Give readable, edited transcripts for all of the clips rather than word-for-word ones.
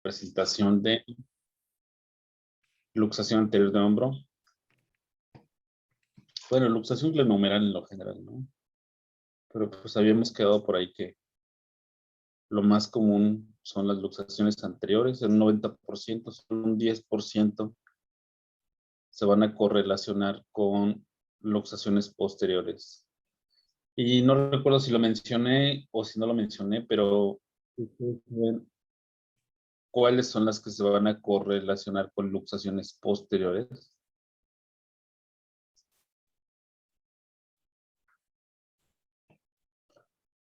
presentación de luxación anterior de hombro. Bueno, luxación glenohumeral en lo general, ¿no? Pero pues habíamos quedado por ahí que lo más común son las luxaciones anteriores, el 90%, solo un 10% se van a correlacionar con luxaciones posteriores. Y no recuerdo si lo mencioné o si no lo mencioné, pero ¿cuáles son las que se van a correlacionar con luxaciones posteriores?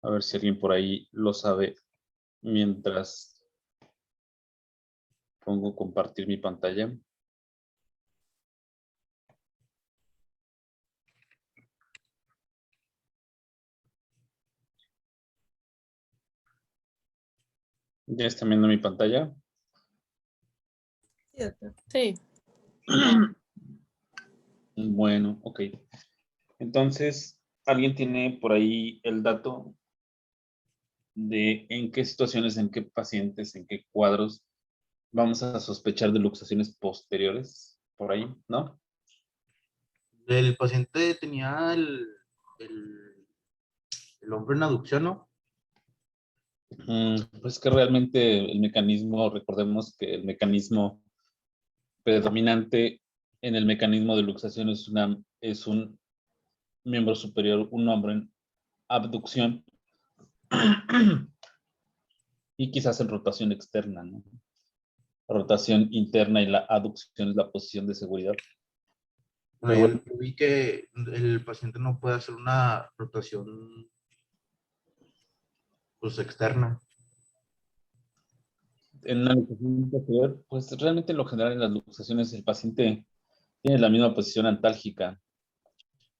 A ver si alguien por ahí lo sabe mientras pongo compartir mi pantalla. ¿Ya están viendo mi pantalla? Sí. Bueno, ok. Entonces, ¿alguien tiene por ahí el dato de en qué situaciones, en qué pacientes, en qué cuadros vamos a sospechar de luxaciones posteriores? Por ahí, ¿no? El paciente tenía el hombro en aducción, ¿no? Pues que realmente el mecanismo, recordemos que el mecanismo predominante en el mecanismo de luxación es un miembro superior, un hombro en abducción y quizás en rotación externa, ¿no? Rotación interna y la aducción es la posición de seguridad. Bueno, yo vi que el paciente no puede hacer una rotación pues externa. En una luxación posterior, pues realmente en lo general en las luxaciones el paciente tiene la misma posición antálgica.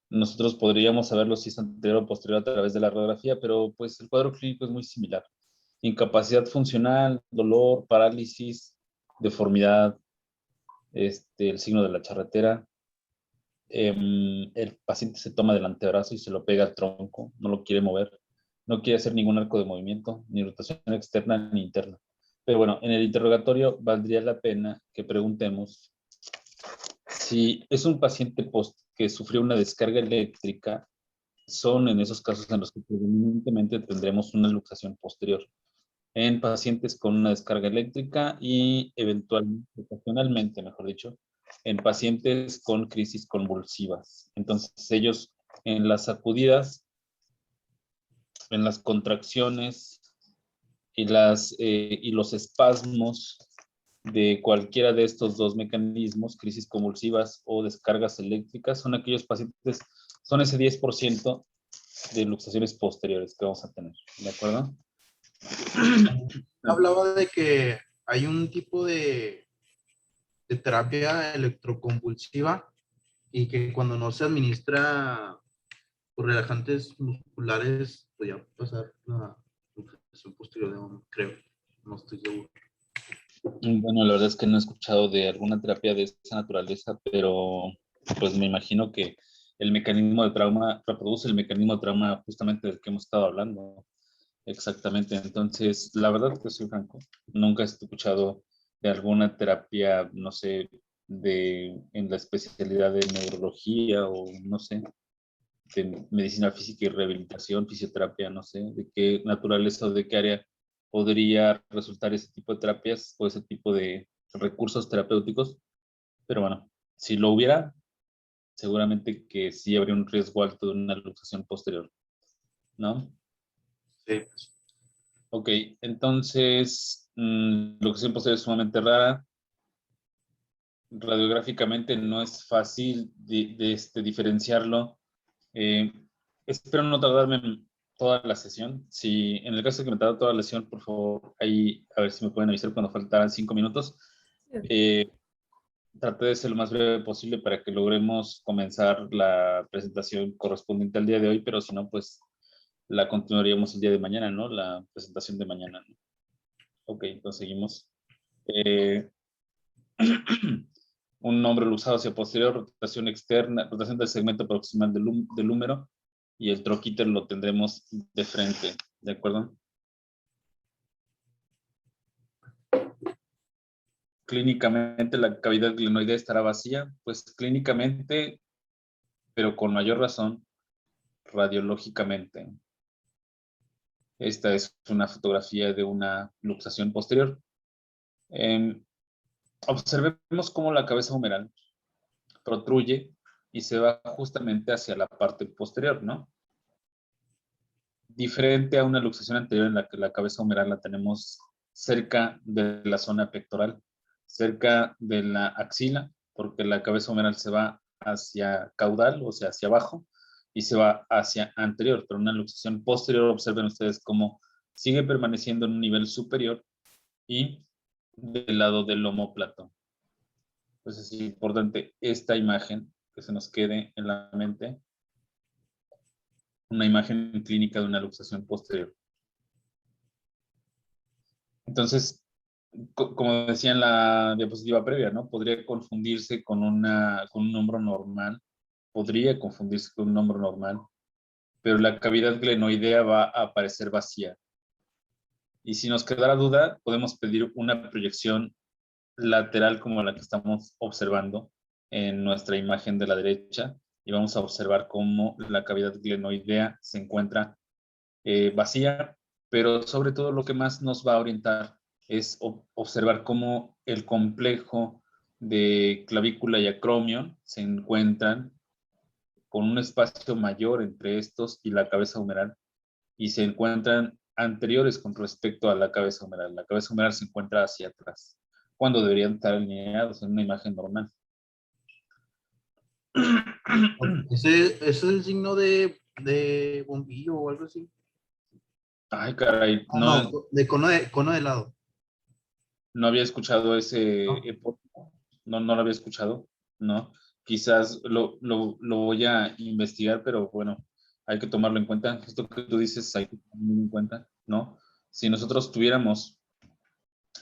Nosotros podríamos saberlo si es anterior o posterior a través de la radiografía, pero pues el cuadro clínico es muy similar. Incapacidad funcional, dolor, parálisis, deformidad, el signo de la charretera. El paciente se toma del antebrazo y se lo pega al tronco, no lo quiere mover, no quiere hacer ningún arco de movimiento, ni rotación externa ni interna. Pero bueno, en el interrogatorio valdría la pena que preguntemos si es un paciente que sufrió una descarga eléctrica. Son en esos casos en los que predominantemente tendremos una luxación posterior. En pacientes con una descarga eléctrica y eventualmente, ocasionalmente, mejor dicho, en pacientes con crisis convulsivas. Entonces ellos en las sacudidas, en las contracciones y los espasmos de cualquiera de estos dos mecanismos, crisis convulsivas o descargas eléctricas, son aquellos pacientes, son ese 10% de luxaciones posteriores que vamos a tener, ¿de acuerdo? Hablaba de que hay un tipo de terapia electroconvulsiva y que cuando no se administra por relajantes musculares, pues ya pasar la luxación posterior de hombro, creo. No estoy seguro. Bueno, la verdad es que no he escuchado de alguna terapia de esa naturaleza, pero pues me imagino que el mecanismo de trauma reproduce el mecanismo de trauma justamente del que hemos estado hablando. Exactamente. Entonces, la verdad que soy franco, nunca he escuchado de alguna terapia, no sé, en la especialidad de neurología o no sé, de medicina física y rehabilitación, fisioterapia, no sé, de qué naturaleza o de qué área podría resultar ese tipo de terapias o ese tipo de recursos terapéuticos. Pero bueno, si lo hubiera, seguramente que sí habría un riesgo alto de una luxación posterior, ¿no? Sí, pues. Ok, entonces, luxación posterior es sumamente rara. Radiográficamente no es fácil diferenciarlo. Espero no tardarme en toda la sesión. Si en el caso de que me tarde toda la sesión, por favor, ahí a ver si me pueden avisar cuando faltaran 5 minutos. Traté de ser lo más breve posible para que logremos comenzar la presentación correspondiente al día de hoy, pero si no, pues la continuaríamos el día de mañana, ¿no? La presentación de mañana, ¿no? Ok, entonces seguimos. Un hombro luxado hacia posterior, rotación externa, rotación del segmento proximal del húmero y el troquíter lo tendremos de frente, ¿de acuerdo? clínicamente la cavidad glenoidea estará vacía, pues clínicamente, pero con mayor razón, radiológicamente. Esta es una fotografía de una luxación posterior. Observemos cómo la cabeza humeral protruye y se va justamente hacia la parte posterior, ¿no? Diferente a una luxación anterior en la que la cabeza humeral la tenemos cerca de la zona pectoral, cerca de la axila, porque la cabeza humeral se va hacia caudal, o sea, hacia abajo, y se va hacia anterior, pero una luxación posterior, observen ustedes cómo sigue permaneciendo en un nivel superior y del lado del omóplato. Entonces es importante esta imagen que se nos quede en la mente, una imagen clínica de una luxación posterior. Entonces, como decía en la diapositiva previa, ¿no? Podría confundirse con un hombro normal, podría confundirse con un hombro normal, pero la cavidad glenoidea va a aparecer vacía. Y si nos quedara duda, podemos pedir una proyección lateral como la que estamos observando en nuestra imagen de la derecha, y vamos a observar cómo la cavidad glenoidea se encuentra vacía, pero sobre todo lo que más nos va a orientar es observar cómo el complejo de clavícula y acromion se encuentran con un espacio mayor entre estos y la cabeza humeral, y se encuentran anteriores con respecto a la cabeza humeral. La cabeza humeral se encuentra hacia atrás, cuando deberían estar alineados en una imagen normal. Ese es el signo de bombillo o algo así. Ay, caray, Ah, no, de cono de helado. no había escuchado ese ¿No? epónimo, no lo había escuchado, ¿no? Quizás lo voy a investigar, pero bueno, hay que tomarlo en cuenta. Esto que tú dices hay que tomarlo en cuenta, ¿no? Si nosotros tuviéramos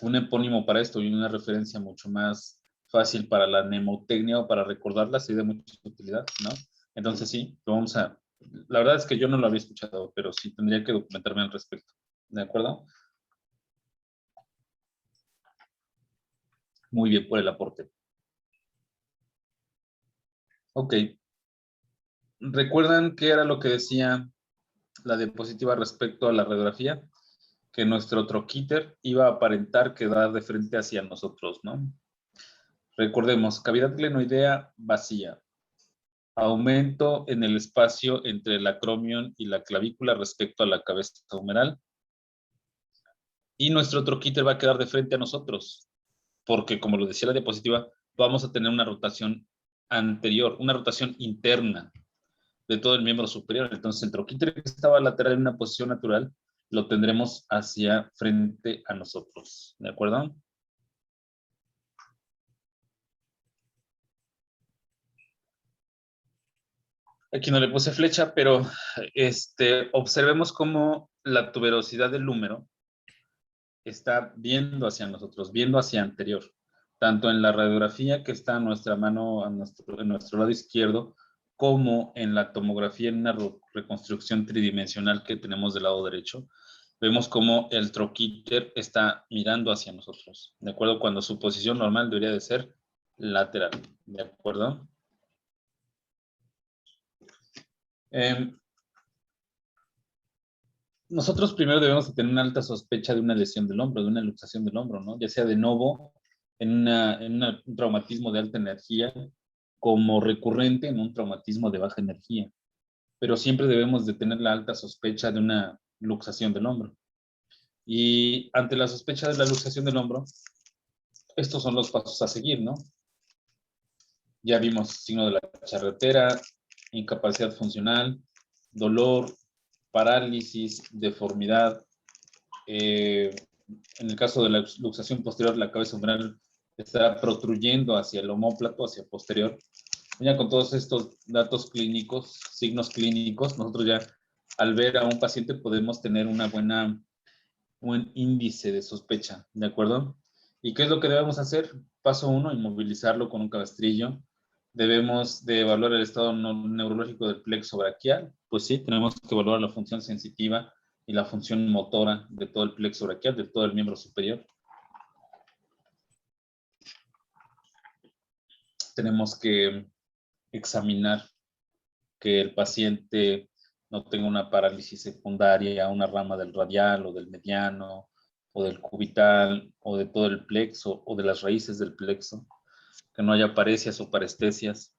un epónimo para esto y una referencia mucho más fácil para la mnemotecnia o para recordarla, sería de mucha utilidad, ¿no? Entonces sí, lo vamos a... La verdad es que yo no lo había escuchado, pero sí tendría que documentarme al respecto, ¿de acuerdo? Muy bien por el aporte. Ok. ¿Recuerdan qué era lo que decía la diapositiva respecto a la radiografía? Que nuestro troquíter iba a aparentar quedar de frente hacia nosotros, ¿no? Recordemos, cavidad glenoidea vacía. Aumento en el espacio entre el acromion y la clavícula respecto a la cabeza humeral. Y nuestro troquíter va a quedar de frente a nosotros, porque como lo decía la diapositiva, vamos a tener una rotación anterior, una rotación interna de todo el miembro superior. Entonces, el troquíter que estaba lateral en una posición natural, lo tendremos hacia frente a nosotros. ¿De acuerdo? Aquí no le puse flecha, pero observemos cómo la tuberosidad del húmero está viendo hacia nosotros, viendo hacia anterior, tanto en la radiografía que está a nuestra mano, en nuestro lado izquierdo, como en la tomografía, en una reconstrucción tridimensional que tenemos del lado derecho. Vemos como el troquíter está mirando hacia nosotros, ¿de acuerdo? Cuando su posición normal debería de ser lateral, ¿de acuerdo? Nosotros primero debemos tener una alta sospecha de una lesión del hombro, de una luxación del hombro, ¿no? Ya sea de novo en un traumatismo de alta energía, como recurrente en un traumatismo de baja energía. Pero siempre debemos de tener la alta sospecha de una luxación del hombro. Y ante la sospecha de la luxación del hombro, estos son los pasos a seguir, ¿no? Ya vimos signo de la charretera, incapacidad funcional, dolor, parálisis, deformidad. En el caso de la luxación posterior, la cabeza humeral estará protruyendo hacia el omóplato, hacia posterior. Ya con todos estos datos clínicos, signos clínicos, nosotros ya al ver a un paciente podemos tener un buen índice de sospecha, ¿de acuerdo? ¿Y qué es lo que debemos hacer? Paso 1, inmovilizarlo con un cabestrillo. Debemos de evaluar el estado neurológico del plexo braquial. Pues sí, tenemos que evaluar la función sensitiva y la función motora de todo el plexo braquial, de todo el miembro superior. tenemos que examinar que el paciente no tenga una parálisis secundaria, una rama del radial o del mediano o del cubital o de todo el plexo o de las raíces del plexo, que no haya paresias o parestesias.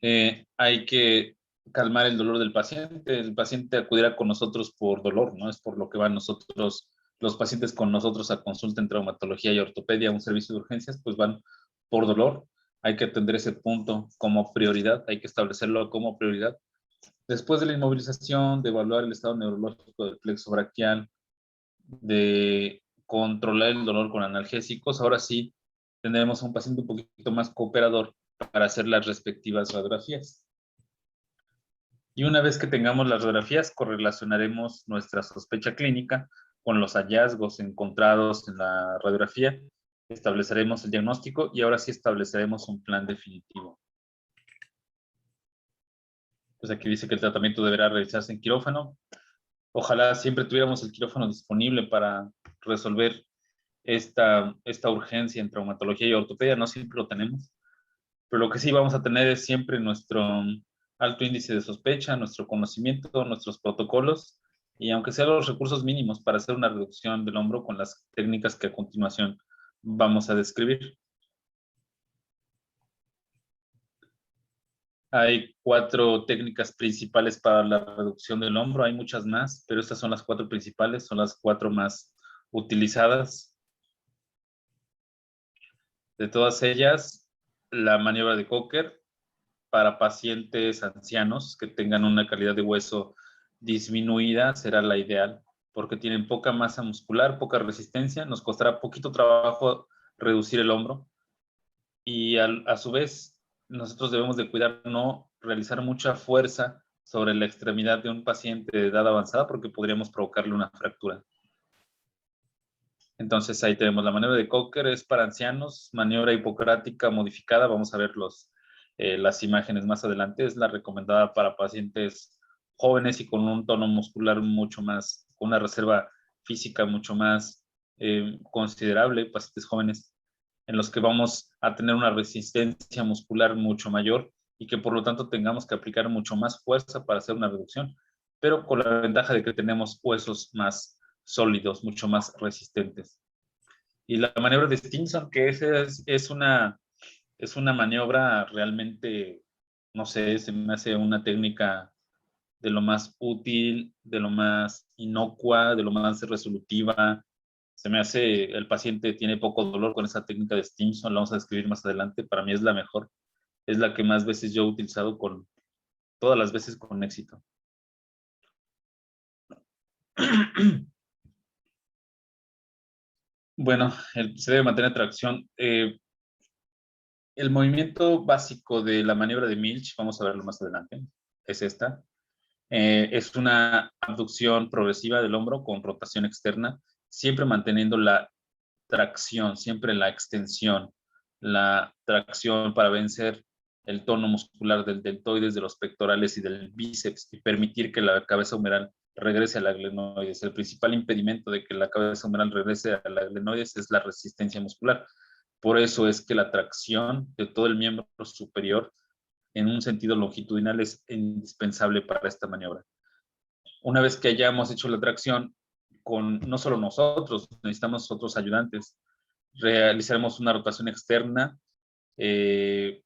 Hay que calmar el dolor del paciente. El paciente acudirá con nosotros por dolor, ¿no? Es por lo que van nosotros, los pacientes con nosotros a consulta en traumatología y ortopedia, un servicio de urgencias, pues van por dolor. Hay que atender ese punto como prioridad, hay que establecerlo como prioridad. Después de la inmovilización, de evaluar el estado neurológico del plexo braquial, de controlar el dolor con analgésicos, ahora sí tendremos a un paciente un poquito más cooperador para hacer las respectivas radiografías. Y una vez que tengamos las radiografías, correlacionaremos nuestra sospecha clínica con los hallazgos encontrados en la radiografía, estableceremos el diagnóstico y ahora sí estableceremos un plan definitivo. Pues aquí dice que el tratamiento deberá realizarse en quirófano. Ojalá siempre tuviéramos el quirófano disponible para resolver esta urgencia en traumatología y ortopedia. No siempre lo tenemos, pero lo que sí vamos a tener es siempre nuestro alto índice de sospecha, nuestro conocimiento, nuestros protocolos y aunque sean los recursos mínimos para hacer una reducción del hombro con las técnicas que a continuación vamos a describir. Hay 4 técnicas principales para la reducción del hombro, hay muchas más, pero estas son las 4 principales, son las 4 más utilizadas. De todas ellas, la maniobra de Cocker para pacientes ancianos que tengan una calidad de hueso disminuida será la ideal, porque tienen poca masa muscular, poca resistencia, nos costará poquito trabajo reducir el hombro y a su vez nosotros debemos de cuidar no realizar mucha fuerza sobre la extremidad de un paciente de edad avanzada porque podríamos provocarle una fractura. Entonces ahí tenemos la maniobra de Cocker, es para ancianos, maniobra hipocrática modificada, vamos a ver las imágenes más adelante, es la recomendada para pacientes jóvenes y con un tono muscular mucho más, con una reserva física mucho más considerable, pacientes jóvenes en los que vamos a tener una resistencia muscular mucho mayor y que por lo tanto tengamos que aplicar mucho más fuerza para hacer una reducción, pero con la ventaja de que tenemos huesos más sólidos, mucho más resistentes. Y la maniobra de Stinson, que es una maniobra realmente, no sé, se me hace una técnica de lo más útil, de lo más inocua, de lo más resolutiva. Se me hace, el paciente tiene poco dolor con esa técnica de Stinson, la vamos a describir más adelante. Para mí es la mejor, es la que más veces yo he utilizado todas las veces con éxito. Bueno, se debe mantener tracción. El movimiento básico de la maniobra de Milch, vamos a verlo más adelante, es esta. Es una abducción progresiva del hombro con rotación externa, siempre manteniendo la tracción, siempre la extensión, la tracción para vencer el tono muscular del deltoides, de los pectorales y del bíceps y permitir que la cabeza humeral regrese a la glenoides. El principal impedimento de que la cabeza humeral regrese a la glenoides es la resistencia muscular. Por eso es que la tracción de todo el miembro superior en un sentido longitudinal es indispensable para esta maniobra. Una vez que hayamos hecho la tracción con no solo nosotros, necesitamos otros ayudantes, realizaremos una rotación externa, debe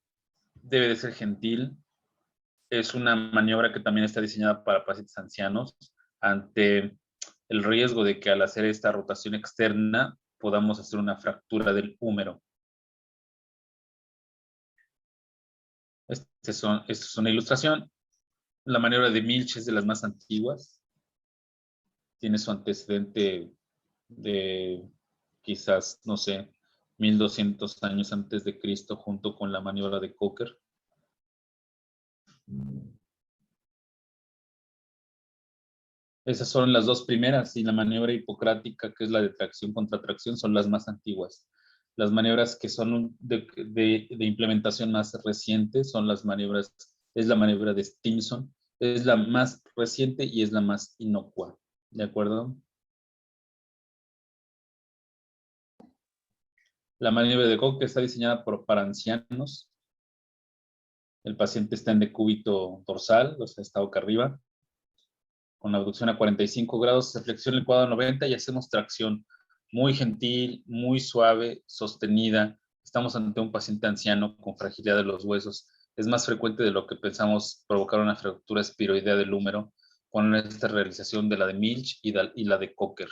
de ser gentil, es una maniobra que también está diseñada para pacientes ancianos ante el riesgo de que al hacer esta rotación externa podamos hacer una fractura del húmero. Esta es una ilustración. La maniobra de Milch es de las más antiguas. Tiene su antecedente de quizás, no sé, 1200 años antes de Cristo junto con la maniobra de Cocker. Esas son las dos primeras y la maniobra hipocrática, que es la de tracción contra tracción, son las más antiguas. Las maniobras que son de implementación más reciente son las maniobras, es la maniobra de Stinson, es la más reciente y es la más inocua, ¿de acuerdo? La maniobra de Cocker está diseñada para ancianos. El paciente está en decúbito dorsal, o sea, está boca arriba, con abducción a 45 grados, se flexiona el cuadro a 90 y hacemos tracción muy gentil, muy suave, sostenida. Estamos ante un paciente anciano con fragilidad de los huesos. Es más frecuente de lo que pensamos provocar una fractura espiroidea del húmero con esta realización de la de Milch y la de Cocker.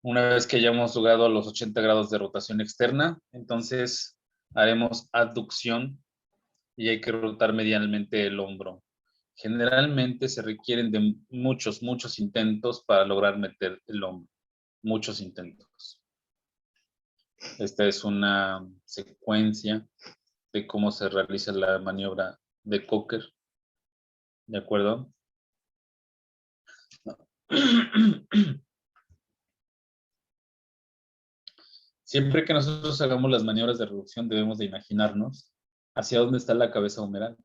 Una vez que hayamos logrado los 80 grados de rotación externa, entonces haremos abducción y hay que rotar medialmente el hombro. Generalmente se requieren de muchos intentos para lograr meter el hombro. Muchos intentos. Esta es una secuencia de cómo se realiza la maniobra de Cocker. ¿De acuerdo? Siempre que nosotros hagamos las maniobras de reducción debemos de imaginarnos hacia dónde está la cabeza humeral.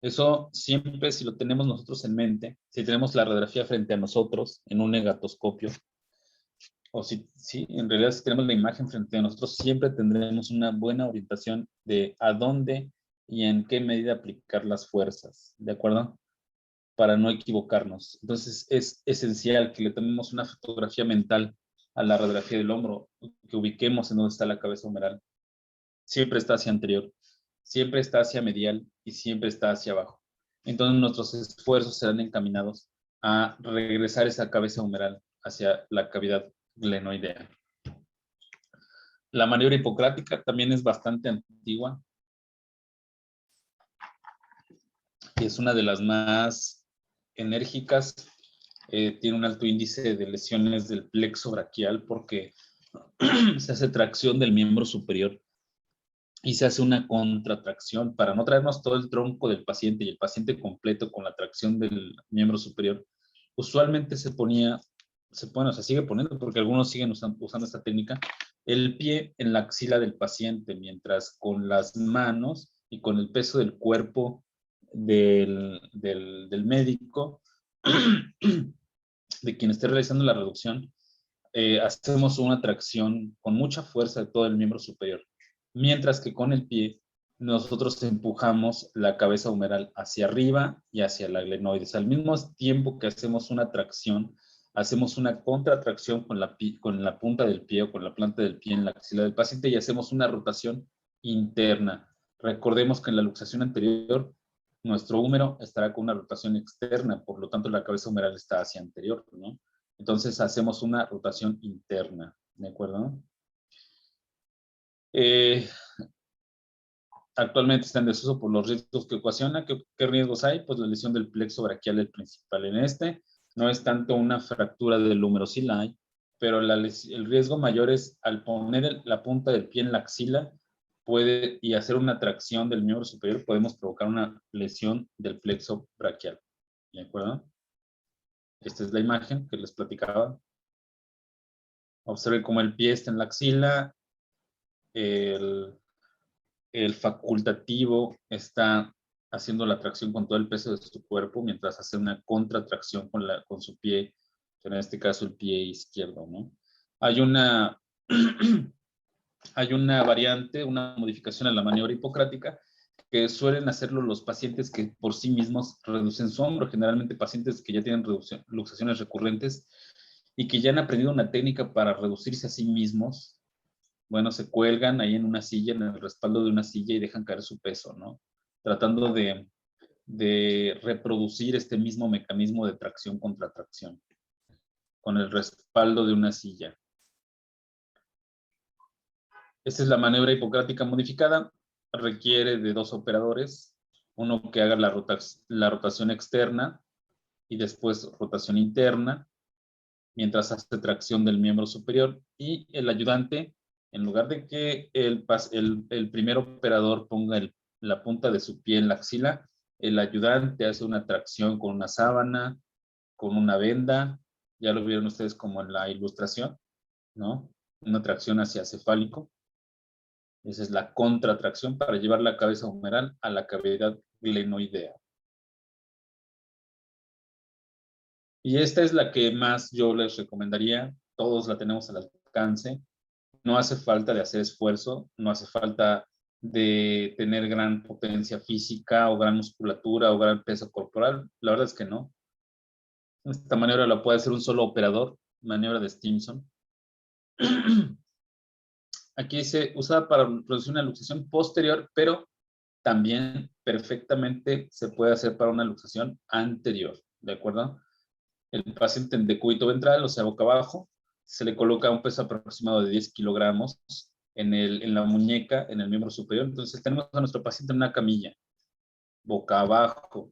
Eso siempre, si lo tenemos nosotros en mente, si tenemos la radiografía frente a nosotros en un negatoscopio, o si en realidad si tenemos la imagen frente a nosotros, siempre tendremos una buena orientación de a dónde y en qué medida aplicar las fuerzas, ¿de acuerdo? Para no equivocarnos. Entonces es esencial que le tomemos una fotografía mental a la radiografía del hombro, que ubiquemos en dónde está la cabeza humeral. Siempre está hacia anterior, siempre está hacia medial y siempre está hacia abajo. Entonces nuestros esfuerzos serán encaminados a regresar esa cabeza humeral hacia la cavidad glenoidea. La maniobra hipocrática también es bastante antigua y es una de las más enérgicas. Tiene un alto índice de lesiones del plexo braquial porque se hace tracción del miembro superior y se hace una contratracción para no traernos todo el tronco del paciente y el paciente completo con la tracción del miembro superior. Usualmente se pone, o sea, sigue poniendo porque algunos siguen usando esta técnica, el pie en la axila del paciente, mientras con las manos y con el peso del cuerpo del médico, de quien esté realizando la reducción, hacemos una tracción con mucha fuerza de todo el miembro superior, mientras que con el pie nosotros empujamos la cabeza humeral hacia arriba y hacia la glenoides. Al mismo tiempo que hacemos una tracción, hacemos una contratracción con la punta del pie o con la planta del pie en la axila del paciente y hacemos una rotación interna. Recordemos que en la luxación anterior nuestro húmero estará con una rotación externa, por lo tanto la cabeza humeral está hacia anterior, ¿no? Entonces hacemos una rotación interna, ¿de acuerdo? Actualmente está en desuso por los riesgos que ocasiona. ¿Qué riesgos hay? Pues la lesión del plexo braquial el principal en este. No es tanto una fractura del húmero ciliar, pero el riesgo mayor es al poner la punta del pie en la axila y hacer una tracción del miembro superior, podemos provocar una lesión del plexo braquial. ¿De acuerdo? Esta es la imagen que les platicaba. Observen cómo el pie está en la axila, el facultativo está haciendo la tracción con todo el peso de su cuerpo mientras hace una contratracción con su pie, en este caso el pie izquierdo, ¿no? Hay una, hay una variante, una modificación a la maniobra hipocrática que suelen hacerlo los pacientes que por sí mismos reducen su hombro, generalmente pacientes que ya tienen luxaciones recurrentes y que ya han aprendido una técnica para reducirse a sí mismos. Bueno, se cuelgan ahí en una silla, en el respaldo de una silla y dejan caer su peso, ¿no? Tratando de reproducir este mismo mecanismo de tracción contra tracción con el respaldo de una silla. Esta es la maniobra hipocrática modificada. Requiere de 2 operadores, uno que haga la rotación externa y después rotación interna, mientras hace tracción del miembro superior, y el ayudante, en lugar de que el primer operador ponga la punta de su pie en la axila, el ayudante hace una tracción con una sábana, con una venda, ya lo vieron ustedes como en la ilustración, ¿no? Una tracción hacia cefálico. Esa es la contratracción para llevar la cabeza humeral a la cavidad glenoidea. Y esta es la que más yo les recomendaría. Todos la tenemos al alcance. No hace falta de hacer esfuerzo, no hace falta de tener gran potencia física o gran musculatura o gran peso corporal. La verdad es que no. Esta maniobra la puede hacer un solo operador, maniobra de Stimson. Aquí se usa para producir una luxación posterior, pero también perfectamente se puede hacer para una luxación anterior, ¿de acuerdo? El paciente en decúbito ventral, o sea, boca abajo, se le coloca un peso aproximado de 10 kilogramos en la muñeca, en el miembro superior. Entonces tenemos a nuestro paciente en una camilla, boca abajo,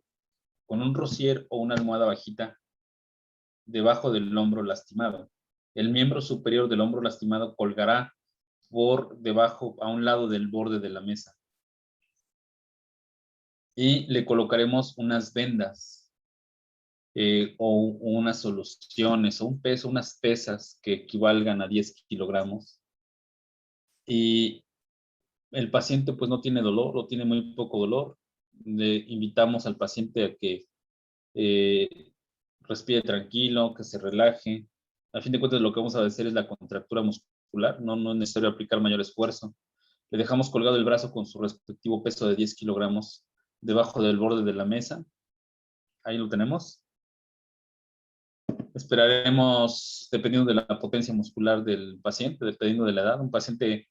con un rosier o una almohada bajita debajo del hombro lastimado. El miembro superior del hombro lastimado colgará por debajo, a un lado del borde de la mesa. Y le colocaremos unas vendas o unas soluciones o un peso, unas pesas que equivalgan a 10 kilogramos. Y el paciente pues no tiene dolor o tiene muy poco dolor. Le invitamos al paciente a que respire tranquilo, que se relaje. A fin de cuentas lo que vamos a hacer es la contractura muscular, no es necesario aplicar mayor esfuerzo. Le dejamos colgado el brazo con su respectivo peso de 10 kilogramos debajo del borde de la mesa. Ahí lo tenemos. Esperaremos, dependiendo de la potencia muscular del paciente, dependiendo de la edad. Un paciente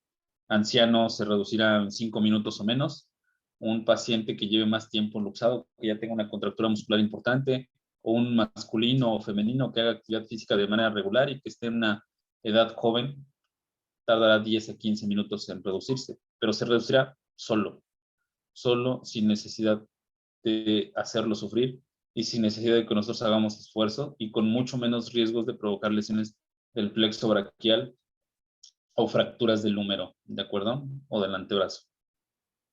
anciano se reducirá en 5 minutos o menos. Un paciente que lleve más tiempo luxado, que ya tenga una contractura muscular importante, o un masculino o femenino que haga actividad física de manera regular y que esté en una edad joven, tardará 10 a 15 minutos en reducirse, pero se reducirá solo sin necesidad de hacerlo sufrir y sin necesidad de que nosotros hagamos esfuerzo y con mucho menos riesgos de provocar lesiones del plexo braquial o fracturas del húmero, ¿de acuerdo? O del antebrazo.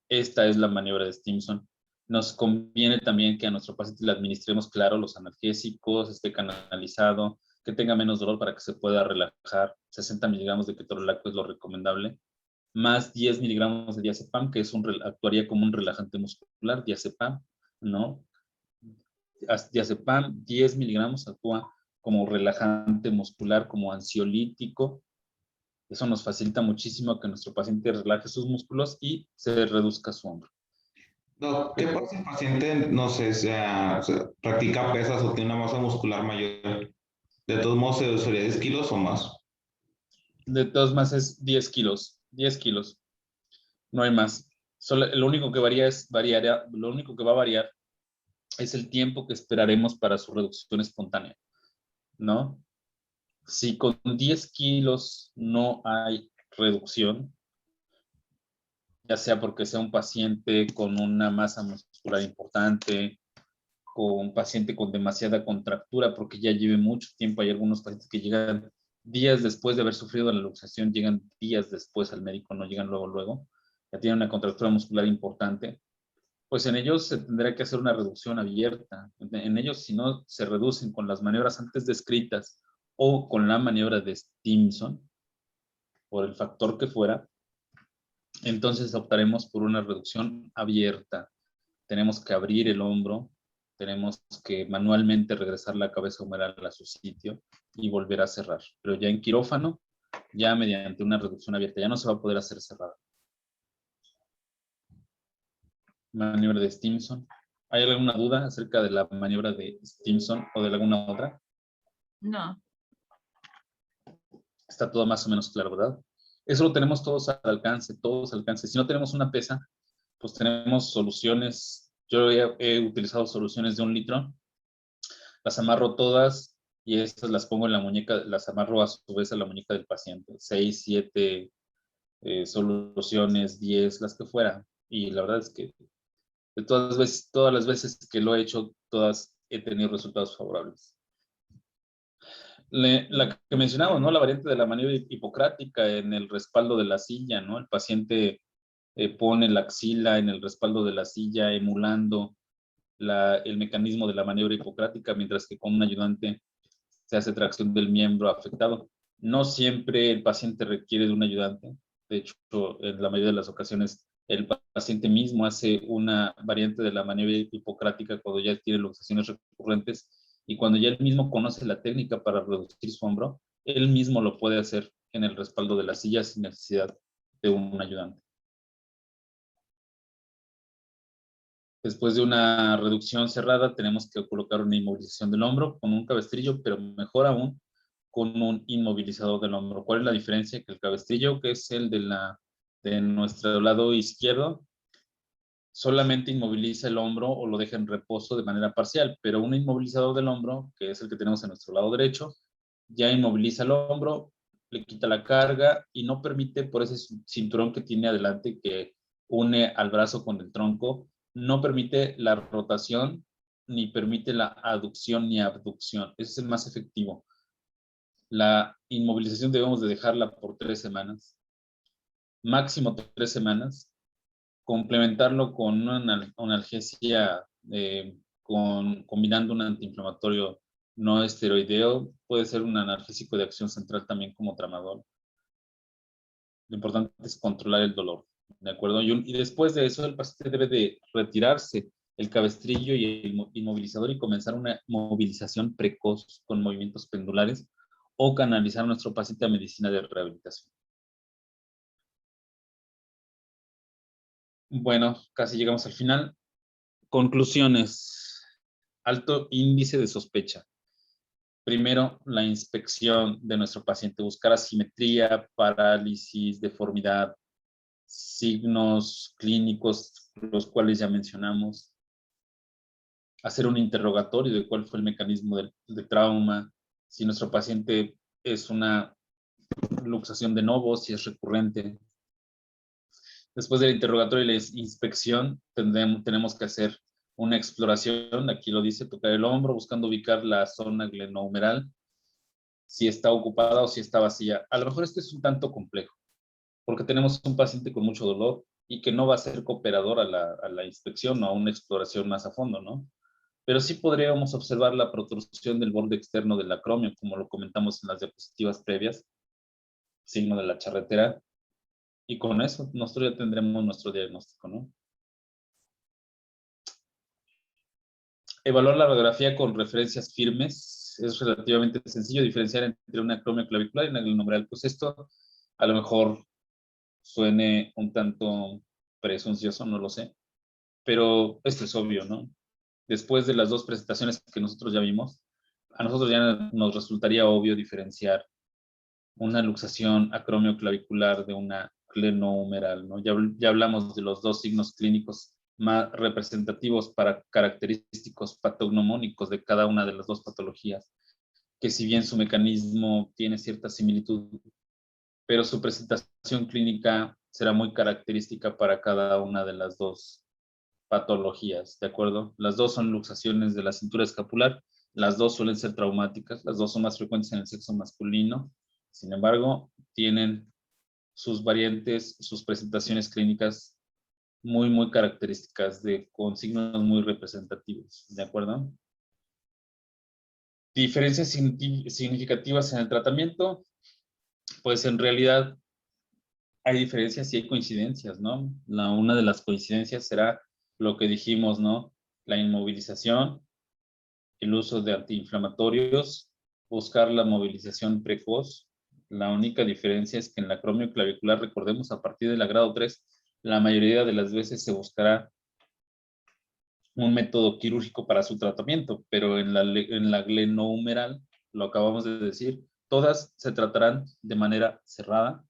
Esta es la maniobra de Stimson. Nos conviene también que a nuestro paciente le administremos, claro, los analgésicos, esté canalizado, que tenga menos dolor para que se pueda relajar. 60 miligramos de ketorolaco es lo recomendable, más 10 miligramos de diazepam, que actuaría como un relajante muscular, diazepam, ¿no? Diazepam, 10 miligramos, actúa como relajante muscular, como ansiolítico. Eso nos facilita muchísimo que nuestro paciente relaje sus músculos y se reduzca su hombro. Doc, ¿qué pasa si el paciente, no sé, practica pesas o tiene una masa muscular mayor? ¿De todos modos se usaría 10 kilos o más? De todas más es 10 kilos, 10 kilos, no hay más. Lo único que lo único que va a variar es el tiempo que esperaremos para su reducción espontánea, ¿no? Si con 10 kilos no hay reducción, ya sea porque sea un paciente con una masa muscular importante, con un paciente con demasiada contractura, porque ya lleve mucho tiempo. Hay algunos pacientes que llegan días después de haber sufrido la luxación, llegan días después al médico, no llegan luego, ya tienen una contractura muscular importante. Pues en ellos se tendrá que hacer una reducción abierta. En ellos, si no se reducen con las maniobras antes descritas o con la maniobra de Stimson, por el factor que fuera, entonces optaremos por una reducción abierta. Tenemos que abrir el hombro, tenemos que manualmente regresar la cabeza humeral a su sitio y volver a cerrar. Pero ya en quirófano, ya mediante una reducción abierta, ya no se va a poder hacer cerrada. Maniobra de Stimson. ¿Hay alguna duda acerca de la maniobra de Stimson o de alguna otra? No. Está todo más o menos claro, ¿verdad? Eso lo tenemos todos al alcance, todos al alcance. Si no tenemos una pesa, pues tenemos soluciones. Yo he utilizado soluciones de 1 litro, las amarro todas y estas las pongo en la muñeca, las amarro a su vez a la muñeca del paciente. 6, 7 soluciones, 10, las que fuera. Y la verdad es que de todas las veces que lo he hecho, todas he tenido resultados favorables. La que mencionamos, ¿no? La variante de la maniobra hipocrática en el respaldo de la silla, ¿no? El paciente pone la axila en el respaldo de la silla, emulando el mecanismo de la maniobra hipocrática, mientras que con un ayudante se hace tracción del miembro afectado. No siempre el paciente requiere de un ayudante. De hecho, en la mayoría de las ocasiones, el paciente mismo hace una variante de la maniobra hipocrática cuando ya tiene luxaciones recurrentes y cuando ya él mismo conoce la técnica para reducir su hombro, él mismo lo puede hacer en el respaldo de la silla sin necesidad de un ayudante. Después de una reducción cerrada, tenemos que colocar una inmovilización del hombro con un cabestrillo, pero mejor aún, con un inmovilizador del hombro. ¿Cuál es la diferencia? Que el cabestrillo, que es el de nuestro lado izquierdo, solamente inmoviliza el hombro o lo deja en reposo de manera parcial, pero un inmovilizador del hombro, que es el que tenemos en nuestro lado derecho, ya inmoviliza el hombro, le quita la carga y no permite, por ese cinturón que tiene adelante que une al brazo con el tronco, no permite la rotación ni permite la aducción ni abducción. Ese es el más efectivo. La inmovilización debemos de dejarla por 3 semanas, máximo 3 semanas, complementarlo con una analgesia, combinando un antiinflamatorio no esteroideo, puede ser un analgésico de acción central también como tramadol. Lo importante es controlar el dolor, ¿de acuerdo? Y después de eso el paciente debe de retirarse el cabestrillo y el inmovilizador y comenzar una movilización precoz con movimientos pendulares o canalizar a nuestro paciente a medicina de rehabilitación. Bueno, casi llegamos al final. Conclusiones. Alto índice de sospecha. Primero, la inspección de nuestro paciente, buscar asimetría, parálisis, deformidad, signos clínicos, los cuales ya mencionamos. Hacer un interrogatorio de cuál fue el mecanismo de trauma, si nuestro paciente es una luxación de novo, si es recurrente. Después del interrogatorio y la inspección, tenemos que hacer una exploración, aquí lo dice, tocar el hombro, buscando ubicar la zona glenohumeral, si está ocupada o si está vacía. A lo mejor este es un tanto complejo, porque tenemos un paciente con mucho dolor y que no va a ser cooperador a la inspección o a una exploración más a fondo, ¿no? Pero sí podríamos observar la protrusión del borde externo del acromio, como lo comentamos en las diapositivas previas, signo de la charretera, y con eso nosotros ya tendremos nuestro diagnóstico, ¿no? Evaluar la radiografía con referencias firmes. Es relativamente sencillo diferenciar entre una acromio clavicular y una glenohumeral. Pues esto a lo mejor suene un tanto presuncioso, no lo sé, pero esto es obvio, ¿no? Después de las dos presentaciones que nosotros ya vimos, a nosotros ya nos resultaría obvio diferenciar una luxación acromio-clavicular de una glenohumeral, ¿no? Ya hablamos de los dos signos clínicos más representativos para característicos patognomónicos de cada una de las dos patologías, que si bien su mecanismo tiene cierta similitud, pero su presentación clínica será muy característica para cada una de las dos patologías, ¿de acuerdo? Las dos son luxaciones de la cintura escapular, las dos suelen ser traumáticas, las dos son más frecuentes en el sexo masculino, sin embargo, tienen sus variantes, sus presentaciones clínicas muy características con signos muy representativos, ¿de acuerdo? Diferencias significativas en el tratamiento, pues en realidad hay diferencias y hay coincidencias, ¿no? Una de las coincidencias será lo que dijimos, ¿no? La inmovilización, el uso de antiinflamatorios, buscar la movilización precoz. La única diferencia es que en la acromio clavicular, recordemos, a partir del grado 3, la mayoría de las veces se buscará un método quirúrgico para su tratamiento, pero en la glenohumeral, lo acabamos de decir, todas se tratarán de manera cerrada,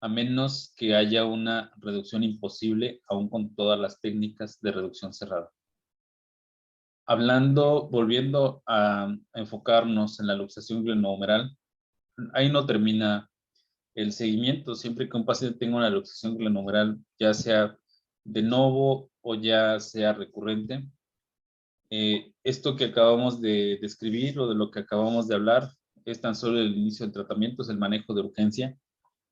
a menos que haya una reducción imposible, aún con todas las técnicas de reducción cerrada. Volviendo a enfocarnos en la luxación glenohumeral, ahí no termina el seguimiento. Siempre que un paciente tenga una luxación glenohumeral, ya sea de novo o ya sea recurrente, esto que acabamos de describir o de lo que acabamos de hablar es tan solo el inicio del tratamiento, es el manejo de urgencia,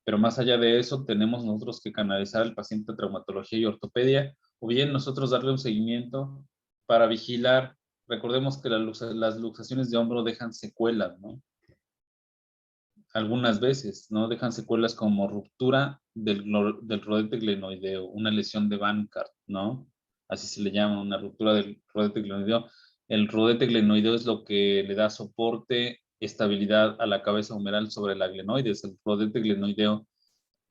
pero más allá de eso tenemos nosotros que canalizar al paciente a traumatología y ortopedia, o bien nosotros darle un seguimiento para vigilar. Recordemos que las luxaciones de hombro dejan secuelas, ¿no? Algunas veces, ¿no? Dejan secuelas como ruptura del rodete glenoideo, una lesión de Bankart, ¿no? Así se le llama, una ruptura del rodete glenoideo. El rodete glenoideo es lo que le da soporte estabilidad a la cabeza humeral sobre la glenoides. El rodete glenoideo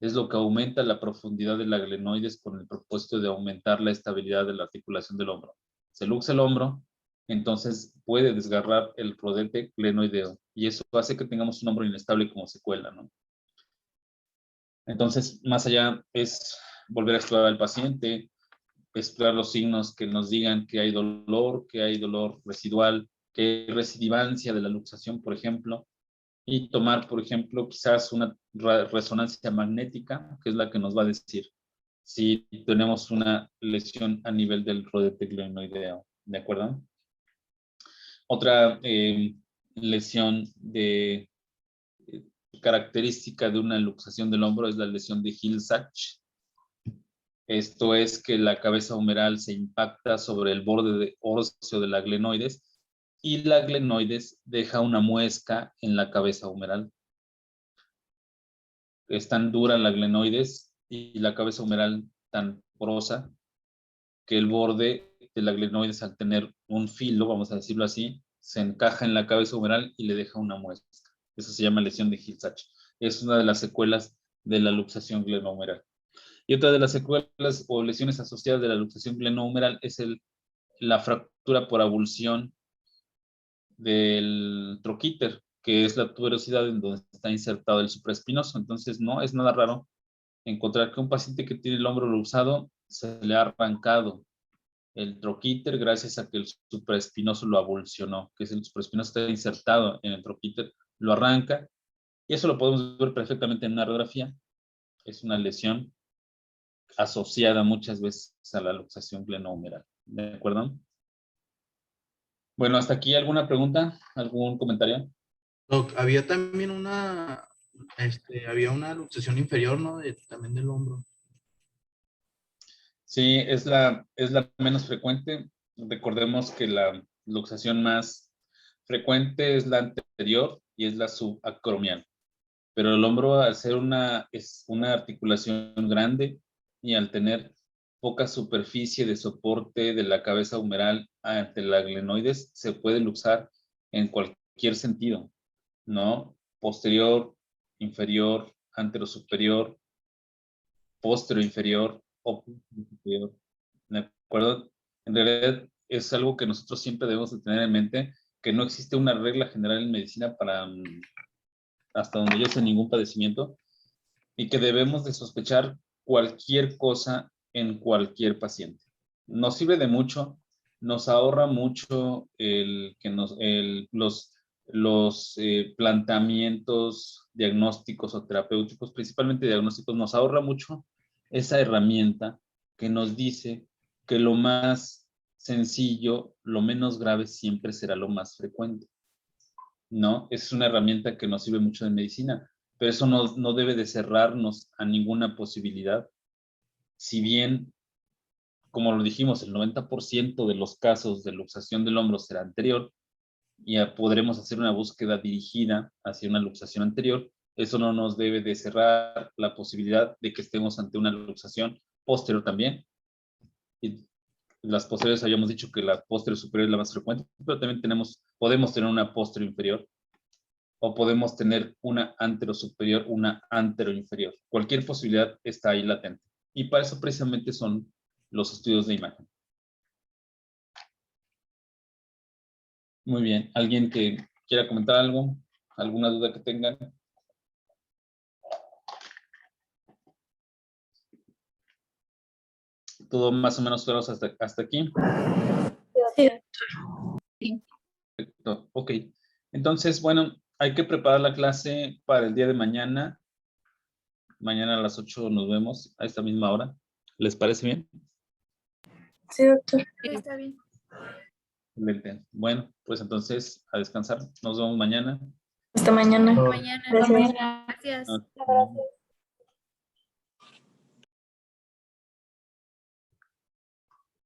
es lo que aumenta la profundidad de la glenoides con el propósito de aumentar la estabilidad de la articulación del hombro. Se luxa el hombro, entonces puede desgarrar el rodete glenoideo y eso hace que tengamos un hombro inestable como secuela, ¿no? Entonces, más allá es volver a explorar al paciente, explorar los signos que nos digan que hay dolor residual, que hay recidivancia de la luxación, por ejemplo, y tomar, por ejemplo, quizás una resonancia magnética, que es la que nos va a decir si tenemos una lesión a nivel del rodete glenoideo, ¿de acuerdo? Otra lesión de característica de una luxación del hombro es la lesión de Hill-Sachs. Esto es que la cabeza humeral se impacta sobre el borde óseo de la glenoides y la glenoides deja una muesca en la cabeza humeral. Es tan dura la glenoides y la cabeza humeral tan porosa que el borde de la glenoides, al tener un filo, vamos a decirlo así, se encaja en la cabeza humeral y le deja una muesca. Eso se llama lesión de Hill-Sachs. Es una de las secuelas de la luxación glenohumeral. Y otra de las secuelas o lesiones asociadas de la luxación glenohumeral es la fractura por avulsión del troquíter, que es la tuberosidad en donde está insertado el supraespinoso. Entonces, no es nada raro encontrar que un paciente que tiene el hombro luxado se le ha arrancado el troquíter gracias a que el supraespinoso lo avulsionó, que es el supraespinoso está insertado en el troquíter, lo arranca, y eso lo podemos ver perfectamente en una radiografía. Es una lesión asociada muchas veces a la luxación glenohumeral. ¿De acuerdo? Bueno, hasta aquí, ¿alguna pregunta? ¿Algún comentario? Doc, había también había una luxación inferior, ¿no? También del hombro. Sí, es la menos frecuente. Recordemos que la luxación más frecuente es la anterior y es la subacromial. Pero el hombro, al ser es una articulación grande y al tener poca superficie de soporte de la cabeza humeral ante la glenoides, se puede luxar en cualquier sentido, ¿no? Posterior, inferior, anterosuperior, posterior inferior o superior. ¿De acuerdo? En realidad es algo que nosotros siempre debemos de tener en mente, que no existe una regla general en medicina para, hasta donde yo sé, ningún padecimiento, y que debemos de sospechar cualquier cosa en cualquier paciente. Nos sirve de mucho, nos ahorra mucho los planteamientos diagnósticos o terapéuticos, principalmente diagnósticos, nos ahorra mucho esa herramienta que nos dice que lo más sencillo, lo menos grave siempre será lo más frecuente, ¿no? Es una herramienta que nos sirve mucho en medicina, pero eso no debe de cerrarnos a ninguna posibilidad. Si bien, como lo dijimos, el 90% de los casos de luxación del hombro será anterior y podremos hacer una búsqueda dirigida hacia una luxación anterior, eso no nos debe de cerrar la posibilidad de que estemos ante una luxación posterior también. Y las posteriores habíamos dicho que la posterior superior es la más frecuente, pero también podemos tener una posterior inferior, o podemos tener una antero superior, una antero inferior. Cualquier posibilidad está ahí latente. Y para eso precisamente son los estudios de imagen. Muy bien. ¿Alguien que quiera comentar algo? ¿Alguna duda que tengan? ¿Todo más o menos claro hasta aquí? Sí. Perfecto. Ok. Entonces, bueno, hay que preparar la clase para el día de mañana. Mañana a las 8 nos vemos a esta misma hora. ¿Les parece bien? Sí, doctor. Está bien. Excelente. Bueno, pues entonces a descansar. Nos vemos mañana. Hasta mañana. Hasta mañana. Gracias. Gracias. Ah,